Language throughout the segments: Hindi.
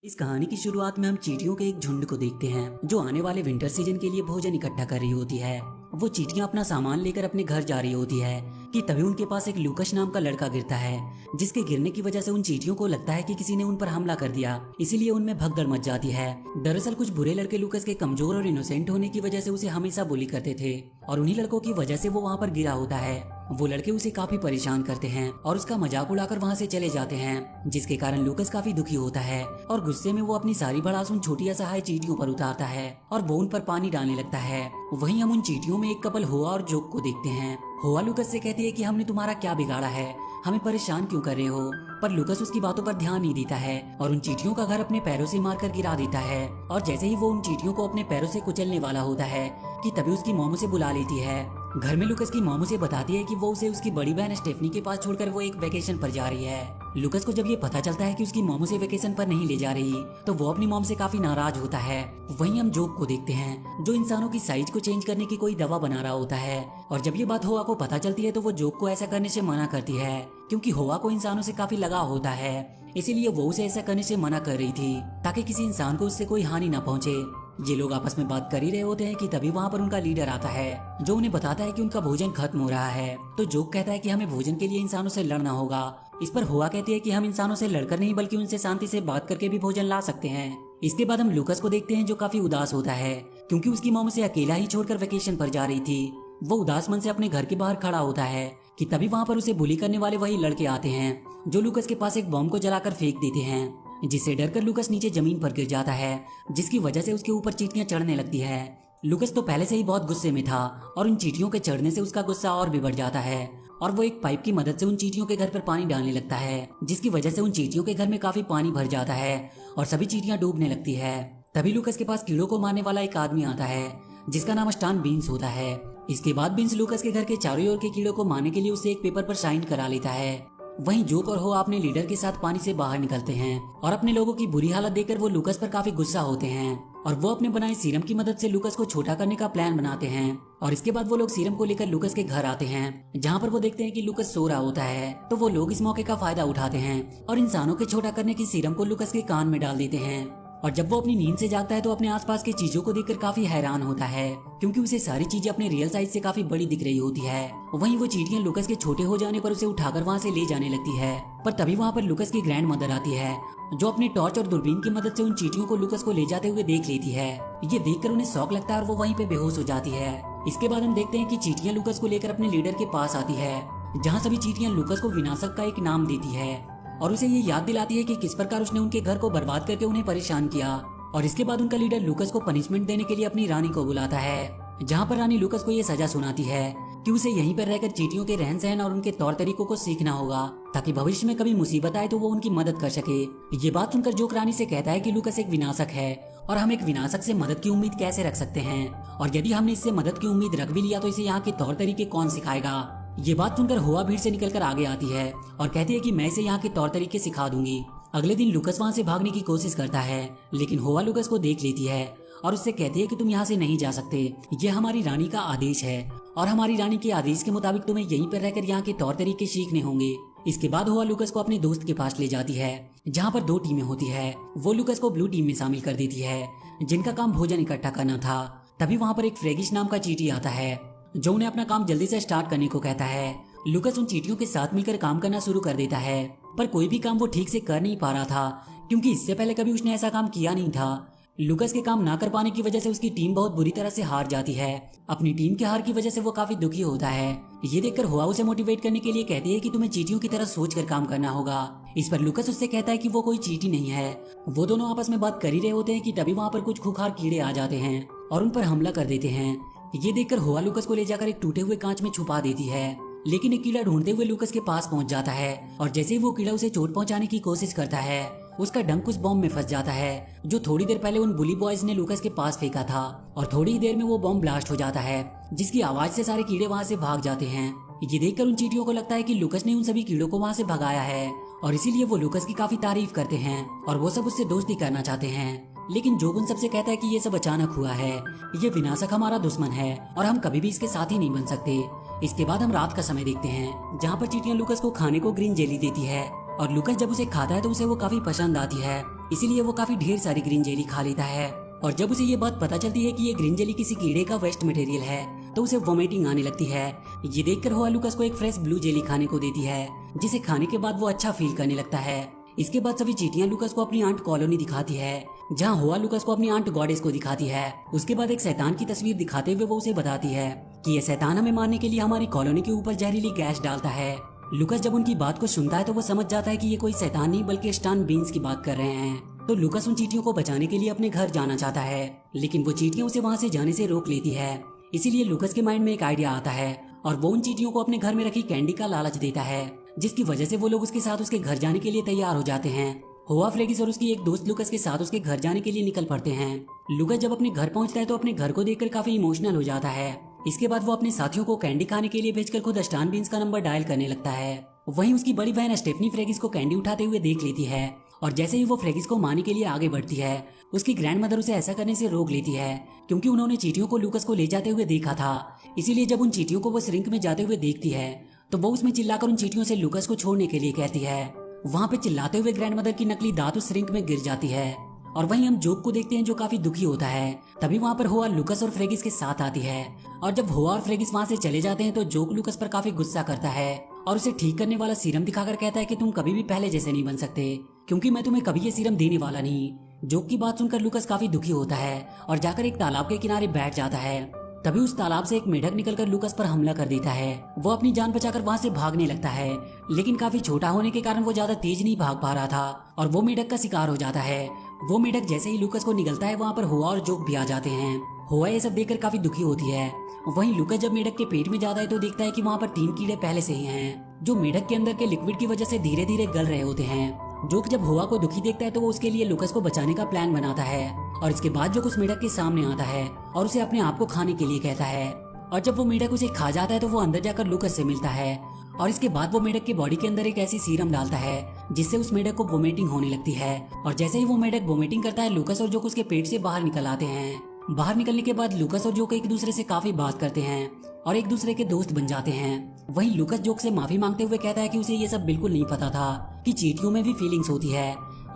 इस कहानी की शुरुआत में हम चींटियों के एक झुंड को देखते हैं जो आने वाले विंटर सीजन के लिए भोजन इकट्ठा कर रही होती है। वो चींटियां अपना सामान लेकर अपने घर जा रही होती है कि तभी उनके पास एक लूकस नाम का लड़का गिरता है, जिसके गिरने की वजह से उन चींटियों को लगता है कि किसी ने उन पर हमला कर दिया, इसीलिए उनमें भगदड़ मच जाती है। दरअसल कुछ बुरे लड़के लूकस के कमजोर और इनोसेंट होने की वजह से उसे हमेशा बुली करते थे और उन्हीं लड़कों की वजह से वो वहाँ पर गिरा होता है। वो लड़के उसे काफी परेशान करते हैं और उसका मजाक उड़ाकर वहाँ से चले जाते हैं, जिसके कारण लूकस काफी दुखी होता है और गुस्से में वो अपनी सारी भड़ास उन छोटी असहाय चींटियों पर उतारता है और वो उन पर पानी डालने लगता है। वहीं हम उन चींटियों में एक कपल होआ और जोक को देखते हैं। होआ लूकस से कहती है कि हमने तुम्हारा क्या बिगाड़ा है, हमें परेशान क्यों कर रहे हो, पर लूकस उसकी बातों पर ध्यान नहीं देता है और उन चींटियों का घर अपने पैरों से मारकर गिरा देता है। और जैसे ही वो उन चींटियों को अपने पैरों से कुचलने वाला होता है कि तभी उसकी मॉम उसे बुला लेती है। घर में लूकस की मॉम उसे बताती है कि वो उसे उसकी बड़ी बहन स्टेफनी के पास छोड़कर वो एक वेकेशन पर जा रही है। लूकस को जब ये पता चलता है कि उसकी मॉम उसे वेकेशन पर नहीं ले जा रही तो वो अपनी मॉम से काफी नाराज होता है। वहीं हम जोक को देखते हैं जो इंसानों की साइज को चेंज करने की कोई दवा बना रहा होता है और जब ये बात होआ को पता चलती है तो वो जोक को ऐसा करने से मना करती है, क्योंकि होआ को इंसानों से काफी लगाव होता है, इसीलिए वो उसे ऐसा करने से मना कर रही थी ताकि किसी इंसान को उससे कोई हानि ना पहुंचे। ये लोग आपस में बात कर ही रहे होते हैं कि तभी वहाँ पर उनका लीडर आता है जो उन्हें बताता है कि उनका भोजन खत्म हो रहा है। तो जोक कहता है कि हमें भोजन के लिए इंसानों से लड़ना होगा। इस पर होआ कहती है कि हम इंसानों से लड़कर नहीं बल्कि उनसे शांति से बात करके भी भोजन ला सकते हैं। इसके बाद हम लूकस को देखते हैं जो काफी उदास होता है क्योंकि उसकी मॉम उसे अकेला ही छोड़कर वेकेशन पर जा रही थी। वो उदास मन से अपने घर के बाहर खड़ा होता है कि तभी वहाँ पर उसे बुली करने वाले वही लड़के आते हैं जो लूकस के पास एक बॉम्ब को जलाकर फेंक देते हैं, जिससे डरकर लूकस नीचे जमीन पर गिर जाता है, जिसकी वजह से उसके ऊपर चींटियां चढ़ने लगती है। लूकस तो पहले से ही बहुत गुस्से में था और उन चींटियों के चढ़ने से उसका गुस्सा और भी बढ़ जाता है और वो एक पाइप की मदद से उन चींटियों के घर पर पानी डालने लगता है, जिसकी वजह से उन चींटियों के घर में काफी पानी भर जाता है और सभी चींटियां डूबने लगती है। तभी लूकस के पास कीड़ों को मारने वाला एक आदमी आता है जिसका नाम स्टान बीन्स होता है। इसके बाद बीन्स लूकस के घर के चारों ओर के कीड़ों को मारने के लिए उसे एक पेपर पर साइन करा लेता है। वहीं जोक और हो अपने लीडर के साथ पानी से बाहर निकलते हैं और अपने लोगों की बुरी हालत देखकर वो लूकस पर काफी गुस्सा होते हैं और वो अपने बनाए सीरम की मदद से लूकस को छोटा करने का प्लान बनाते हैं। और इसके बाद वो लोग सीरम को लेकर लूकस के घर आते हैं जहाँ पर वो देखते हैं कि लूकस सो रहा होता है। तो वो लोग इस मौके का फायदा उठाते हैं और इंसानों के छोटा करने की सीरम को लूकस के कान में डाल देते हैं। और जब वो अपनी नींद से जागता है तो अपने आसपास की चीजों को देखकर काफी हैरान होता है क्योंकि उसे सारी चीजें अपने रियल साइज से काफी बड़ी दिख रही होती है। वहीं वो चींटियां लूकस के छोटे हो जाने पर उसे उठाकर वहाँ से ले जाने लगती है, पर तभी वहाँ पर लूकस की ग्रैंड मदर आती है जो अपनी टॉर्च और दूरबीन की मदद से उन चींटियों को लूकस को ले जाते हुए देख लेती है। ये देखकर उन्हें शौक लगता है और वो वहीं पे बेहोश हो जाती है। इसके बाद हम देखते हैं कि चींटियां लूकस को लेकर अपने लीडर के पास आती है जहाँ सभी चींटियां लूकस को विनाशक का एक नाम देती है और उसे ये याद दिलाती है कि किस प्रकार उसने उनके घर को बर्बाद करके उन्हें परेशान किया। और इसके बाद उनका लीडर लूकस को पनिशमेंट देने के लिए अपनी रानी को बुलाता है जहाँ पर रानी लूकस को ये सजा सुनाती है कि उसे यहीं पर रहकर चींटियों के रहन सहन और उनके तौर तरीकों को सीखना होगा ताकि भविष्य में कभी मुसीबत आए तो वो उनकी मदद कर सके। ये बात सुनकर जोक रानी से कहता है कि लूकस एक विनाशक है और हम एक विनाशक से मदद की उम्मीद कैसे रख सकते हैं, और यदि हमने इससे मदद की उम्मीद रख भी लिया तो इसे यहाँ के तौर तरीके कौन सिखाएगा। ये बात सुनकर होआ भीड़ से निकलकर आगे आती है और कहती है कि मैं इसे यहाँ के तौर तरीके सिखा दूंगी। अगले दिन लूकस वहाँ से भागने की कोशिश करता है लेकिन होआ लूकस को देख लेती है और उससे कहती है कि तुम यहाँ से नहीं जा सकते, ये हमारी रानी का आदेश है और हमारी रानी के आदेश के मुताबिक तुम्हें यहीं पर रहकर यहाँ के तौर तरीके सीखने होंगे। इसके बाद होआ लूकस को अपने दोस्त के पास ले जाती है जहाँ पर दो टीमें होती है। वो लूकस को ब्लू टीम में शामिल कर देती है जिनका काम भोजन इकट्ठा करना था। तभी वहाँ पर एक फ्रेगिश नाम का चींटी आता है जो उन्हें अपना काम जल्दी से स्टार्ट करने को कहता है। लूकस उन चींटियों के साथ मिलकर काम करना शुरू कर देता है, पर कोई भी काम वो ठीक से कर नहीं पा रहा था क्योंकि इससे पहले कभी उसने ऐसा काम किया नहीं था। लूकस के काम ना कर पाने की वजह से उसकी टीम बहुत बुरी तरह से हार जाती है। अपनी टीम के हार की वजह से वो काफी दुखी होता है। ये देखकर होआ उसे मोटिवेट करने के लिए कहती है कि तुम्हें चींटियों की तरह सोचकर काम करना होगा। इस पर लूकस उससे कहता है कि वो कोई चींटी नहीं है। वो दोनों आपस में बात कर ही रहे होते हैं कि तभी वहाँ पर कुछ खूंखार कीड़े आ जाते हैं और उन पर हमला कर देते हैं। ये देखकर होआ लूकस को ले जाकर एक टूटे हुए कांच में छुपा देती है, लेकिन एक कीड़ा ढूंढते हुए लूकस के पास पहुंच जाता है और जैसे ही वो कीड़ा उसे चोट पहुंचाने की कोशिश करता है उसका डंक उस बॉम्ब में फंस जाता है जो थोड़ी देर पहले उन बुली बॉयज ने लूकस के पास फेंका था और थोड़ी ही देर में वो बॉम्ब ब्लास्ट हो जाता है जिसकी आवाज से सारे कीड़े वहाँ से भाग जाते हैं। ये देखकर उन चींटियों को लगता है कि लूकस ने उन सभी कीड़ों को वहाँ से भगाया है और इसीलिए वो लूकस की काफी तारीफ करते हैं और वो सब उससे दोस्ती करना चाहते हैं। लेकिन जोक उन सबसे कहता है कि ये सब अचानक हुआ है, ये विनाशक हमारा दुश्मन है और हम कभी भी इसके साथ ही नहीं बन सकते। इसके बाद हम रात का समय देखते हैं जहाँ पर चींटियां लूकस को खाने को ग्रीन जेली देती है और लूकस जब उसे खाता है तो उसे वो काफी पसंद आती है इसीलिए वो काफी ढेर सारी ग्रीन जेली खा लेता है। और जब उसे ये बात पता चलती है कि ये ग्रीन जेली किसी कीड़े का वेस्ट मटेरियल है तो उसे वोमिटिंग आने लगती है। ये देखकर हुआ लूकास को एक फ्रेश ब्लू जेली खाने को देती है, जिसे खाने के बाद वो अच्छा फील करने लगता है। इसके बाद सभी चींटियां लूकास को अपनी आंट कॉलोनी दिखाती है, जहां हुआ लूकास को अपनी आंट गॉडेस को दिखाती है। उसके बाद एक शैतान की तस्वीर दिखाते हुए वो उसे बताती है कि ये शैतान हमें मारने के लिए हमारी कॉलोनी के ऊपर जहरीली गैस डालता है। लूकास जब उनकी बात को सुनता है तो वो समझ जाता है कि ये कोई शैतान नहीं बल्कि स्टान बीन्स की बात कर रहे हैं। तो लूकास उन चींटियों को बचाने के लिए अपने घर जाना चाहता है, लेकिन वो चींटियां उसे वहां से जाने से रोक लेती है। इसीलिए लूकास के माइंड में एक आइडिया आता है और वो उन चींटियों को अपने घर में रखी कैंडी का लालच देता है, जिसकी वजह से वो लोग उसके साथ उसके घर जाने के लिए तैयार हो जाते हैं। हुआ फ्रेगिस और उसकी एक दोस्त लूकास के साथ उसके घर जाने के लिए निकल पड़ते हैं। लूकास जब अपने घर पहुंचता है तो अपने घर को देखकर काफी इमोशनल हो जाता है। इसके बाद वो अपने साथियों को कैंडी खाने के लिए भेजकर खुद स्टान बीन्स का नंबर डायल करने लगता है। वहीं उसकी बड़ी बहन स्टेफनी फ्रेगिस को कैंडी उठाते हुए देख लेती है और जैसे ही वो फ्रेगिस को मारने के लिए आगे बढ़ती है, उसकी ग्रैंडमदर उसे ऐसा करने से रोक लेती है, क्योंकि उन्होंने चींटियों को लूकास को ले जाते हुए देखा था। इसीलिए जब उन चींटियों को वो श्रिंक में जाते हुए देखती है तो वो उसमें चिल्लाकर उन चींटियों से लूकास को छोड़ने के लिए कहती है। वहाँ पे चिल्लाते हुए ग्रैंडमदर की नकली दांत उस श्रिंक में गिर जाती है और वहीं हम जोक को देखते हैं जो काफी दुखी होता है। तभी वहाँ पर हुआ लूकास और फ्रेगिस के साथ आती है और जब हुआ और फ्रेगिस वहाँ से चले जाते हैं तो जोक लूकास पर काफी गुस्सा करता है और उसे ठीक करने वाला सीरम दिखाकर कहता है कि तुम कभी भी पहले जैसे नहीं बन सकते, क्योंकि मैं तुम्हें कभी ये सीरम देने वाला नहीं। जोक की बात सुनकर लूकास काफी दुखी होता है और जाकर एक तालाब के किनारे बैठ जाता है। तभी उस तालाब से एक मेढक निकलकर लूकास पर हमला कर देता है। वो अपनी जान बचाकर वहाँ से भागने लगता है, लेकिन काफी छोटा होने के कारण वो ज्यादा तेज नहीं भाग पा रहा था और वो मेढक का शिकार हो जाता है। वो मेढक जैसे ही लूकास को निगलता है वहाँ पर हुआ और जोक भी आ जाते हैं। हुआ ये सब देखकर काफी दुखी होती है। वहीं लूकास जब मेढक के पेट में जाता है तो देखता है कि वहाँ पर 3 कीड़े पहले से ही हैं, जो मेढक के अंदर के लिक्विड की वजह से धीरे धीरे गल रहे होते हैं। जोक जब हुआ को दुखी देखता है तो वो उसके लिए लूकास को बचाने का प्लान बनाता है और इसके बाद जोक उस मेढक के सामने आता है और उसे अपने आप को खाने के लिए कहता है। और जब वो मेढक उसे खा जाता है तो वो अंदर जाकर लूकास से मिलता है और इसके बाद वो मेढक के बॉडी के अंदर एक ऐसी सीरम डालता है जिससे उस मेढक को वोमिटिंग होने लगती है। और जैसे ही वो मेढक वोमिटिंग करता है लूकास और जोक उसके पेट से बाहर निकल आते हैं। बाहर निकलने के बाद लूकास और जोक एक दूसरे से काफी बात करते हैं और एक दूसरे के दोस्त बन जाते हैं। वहीं लूकास जोक से माफी मांगते हुए कहता है कि उसे ये सब बिल्कुल नहीं पता था कि चींटियों में भी फीलिंग्स होती है।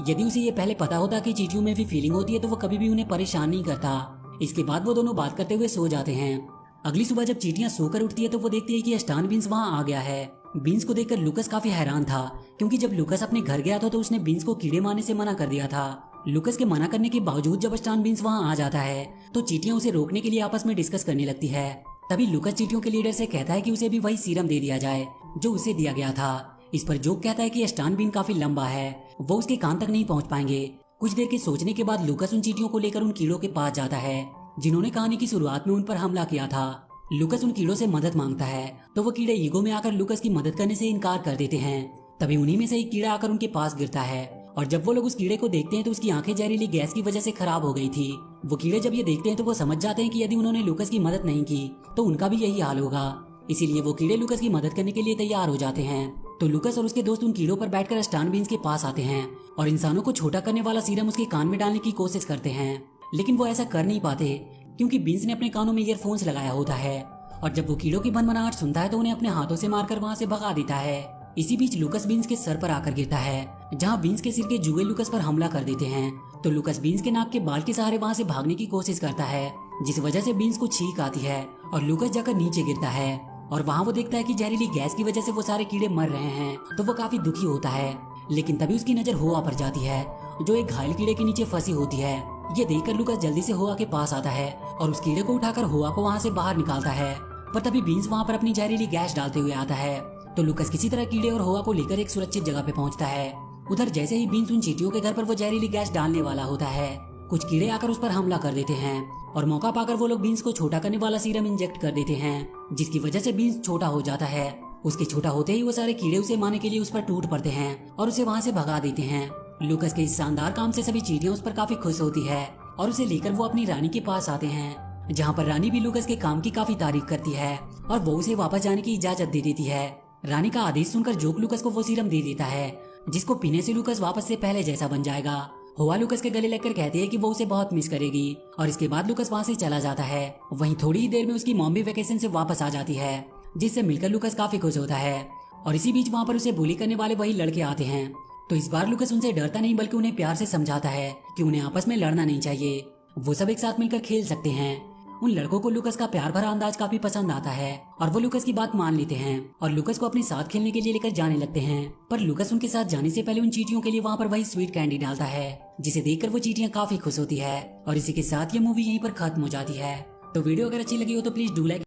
यदि उसे ये पहले पता होता कि चींटियों में भी फीलिंग होती है तो वो कभी भी उन्हें परेशान नहीं करता। इसके बाद वो दोनों बात करते हुए सो जाते हैं। अगली सुबह जब चींटियां सोकर उठती है तो वो देखती है कि स्टान बीन्स वहाँ आ गया है। बीन्स को देखकर लूकास काफी हैरान था, क्योंकि जब लूकास अपने घर गया था तो उसने बीन्स को कीड़े मारने से मना कर दिया था। लूकास के मना करने के बावजूद जब स्टान बीन्स वहाँ आ जाता है तो चींटियां उसे रोकने के लिए आपस में डिस्कस करने लगती है। तभी लूकास चींटियों के लीडर से कहता है कि उसे भी वही सीरम दे दिया जाए जो उसे दिया गया था। इस पर जोक कहता है कि स्टान बीन काफी लंबा है, वो उसके कान तक नहीं पहुंच पाएंगे। कुछ देर के सोचने के बाद लूकास उन चींटियों को लेकर उन कीड़ों के पास जाता है जिन्होंने कहानी की शुरुआत में उन पर हमला किया था। लूकास उन कीड़ों से मदद मांगता है तो वो कीड़े ईगो में आकर लूकास की मदद करने से इनकार कर देते हैं। तभी उन्हीं में से एक कीड़ा आकर उनके पास गिरता है और जब वो लोग उस कीड़े को देखते हैं तो उसकी आंखें जहरीली गैस की वजह से खराब हो गई थी। वो कीड़े जब ये देखते हैं तो वो समझ जाते हैं कि यदि उन्होंने लूकास की मदद नहीं की तो उनका भी यही हाल होगा। इसीलिए वो कीड़े लूकास की मदद करने के लिए तैयार हो जाते हैं। तो लूकास और उसके दोस्त उन कीड़ों पर बैठकर स्टान बीन्स के पास आते हैं और इंसानों को छोटा करने वाला सीरम उसके कान में डालने की कोशिश करते हैं, लेकिन वो ऐसा कर नहीं पाते क्योंकि बीन्स ने अपने कानों में ईयरफोन्स लगाया होता है। और जब वो कीड़ों की भनभनाहट सुनता है तो उन्हें अपने हाथों से मारकर वहाँ से भगा देता है। इसी बीच लूकास बीन्स के सर पर आकर गिरता है, जहाँ बीन्स के सिर के जुए लूकास पर हमला कर देते हैं। तो लूकास बीन्स के नाक के बाल के सहारे वहाँ से भागने की कोशिश करता है, जिस वजह से बीन्स को छींक आती है और लूकास जाकर नीचे गिरता है और वहाँ वो देखता है कि जहरीली गैस की वजह से वो सारे कीड़े मर रहे हैं। तो वो काफी दुखी होता है, लेकिन तभी उसकी नजर हुआ पर जाती है जो एक घायल कीड़े के नीचे फंसी होती है। ये देखकर लूकास जल्दी से हुआ के पास आता है और उस कीड़े को उठाकर हुआ को वहाँ से बाहर निकालता है। पर तभी बीन्स वहाँ पर अपनी जहरीली गैस डालते हुए आता है। तो लूकास किसी तरह कीड़े और हुआ को लेकर एक सुरक्षित जगह पे पहुँचता है। उधर जैसे ही बीन्स उन चींटियों के घर पर वो जहरीली गैस डालने वाला होता है, कुछ कीड़े आकर उस पर हमला कर देते हैं और मौका पाकर वो लोग बीन्स को छोटा करने वाला सीरम इंजेक्ट कर देते हैं, जिसकी वजह से बीन्स छोटा हो जाता है। उसके छोटा होते ही वो सारे कीड़े उसे मारने के लिए उस पर टूट पड़ते हैं और उसे वहाँ से भगा देते हैं। लूकास के इस शानदार काम से सभी चींटियां उस पर काफी खुश होती है और उसे लेकर वो अपनी रानी के पास आते हैं, जहाँ पर रानी भी लूकास के काम की काफी तारीफ करती है और वो उसे वापस जाने की इजाजत दे देती है। रानी का आदेश सुनकर जोक लूकास को वो सीरम दे देता है जिसको पीने से लूकास वापस से पहले जैसा बन जाएगा। हुआ लूकास के गले लगकर कहती है कि वो उसे बहुत मिस करेगी और इसके बाद लूकास वहाँ से चला जाता है। वहीं थोड़ी ही देर में उसकी मॉम भी वेकेशन से वापस आ जाती है, जिससे मिलकर लूकास काफी खुश होता है। और इसी बीच वहाँ पर उसे बुली करने वाले वही लड़के आते हैं। तो इस बार लुकस उनसे डरता नहीं बल्कि उन्हें प्यार से समझाता है कि उन्हें आपस में लड़ना नहीं चाहिए, वो सब एक साथ मिलकर खेल सकते हैं। उन लड़कों को लुकस का प्यार भरा अंदाज काफी पसंद आता है और वो लुकस की बात मान लेते हैं और लुकस को अपने साथ खेलने के लिए लेकर जाने लगते हैं। पर लुकस उनके साथ जाने से पहले उन चींटियों के लिए वहाँ पर वही स्वीट कैंडी डालता है, जिसे देखकर वो चींटियां काफी खुश होती है। और इसी के साथ ये मूवी यहीं पर खत्म हो जाती है। तो वीडियो अगर अच्छी लगी हो तो प्लीज डू लाइक